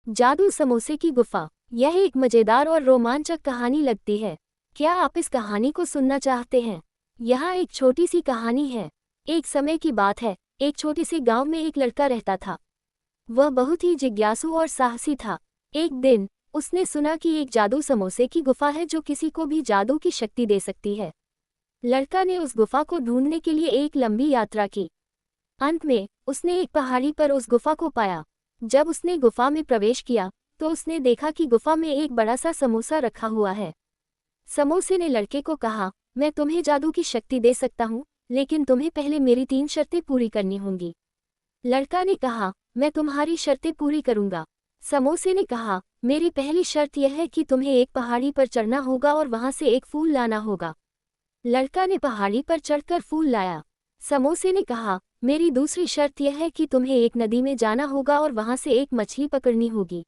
जादू समोसे की गुफा। यह एक मजेदार और रोमांचक कहानी लगती है। क्या आप इस कहानी को सुनना चाहते हैं? यहाँ एक छोटी सी कहानी है। एक समय की बात है, एक छोटे से गांव में एक लड़का रहता था। वह बहुत ही जिज्ञासु और साहसी था। एक दिन उसने सुना कि एक जादू समोसे की गुफा है जो किसी को भी जादू की शक्ति दे सकती है। लड़का ने उस गुफा को ढूंढने के लिए एक लंबी यात्रा की। अंत में उसने एक पहाड़ी पर उस गुफा को पाया। जब उसने गुफा में प्रवेश किया तो उसने देखा कि गुफा में एक बड़ा सा समोसा रखा हुआ है। समोसे ने लड़के को कहा, मैं तुम्हें जादू की शक्ति दे सकता हूँ, लेकिन तुम्हें पहले मेरी 3 शर्तें पूरी करनी होंगी। लड़का ने कहा, मैं तुम्हारी शर्तें पूरी करूंगा। समोसे ने कहा, मेरी पहली शर्त यह है कि तुम्हें एक पहाड़ी पर चढ़ना होगा और वहां से एक फूल लाना होगा। लड़का ने पहाड़ी पर चढ़कर फूल लाया। समोसे ने कहा, मेरी दूसरी शर्त यह है कि तुम्हें एक नदी में जाना होगा और वहां से एक मछली पकड़नी होगी।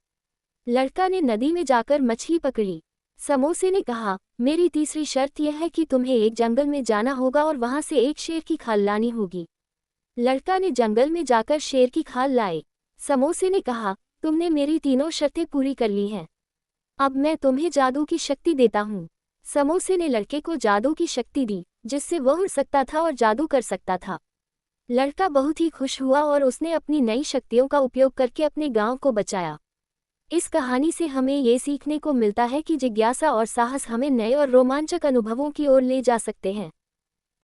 लड़का ने नदी में जाकर मछली पकड़ी। समोसे ने कहा, मेरी तीसरी शर्त यह है कि तुम्हें एक जंगल में जाना होगा और वहां से एक शेर की खाल लानी होगी। लड़का ने जंगल में जाकर शेर की खाल लाए। समोसे ने कहा, तुमने मेरी तीनों शर्तें पूरी कर ली हैं। अब मैं तुम्हें जादू की शक्ति देता हूँ। समोसे ने लड़के को जादू की शक्ति दी, जिससे वह उड़ सकता था और जादू कर सकता था। लड़का बहुत ही खुश हुआ और उसने अपनी नई शक्तियों का उपयोग करके अपने गांव को बचाया। इस कहानी से हमें ये सीखने को मिलता है कि जिज्ञासा और साहस हमें नए और रोमांचक अनुभवों की ओर ले जा सकते हैं।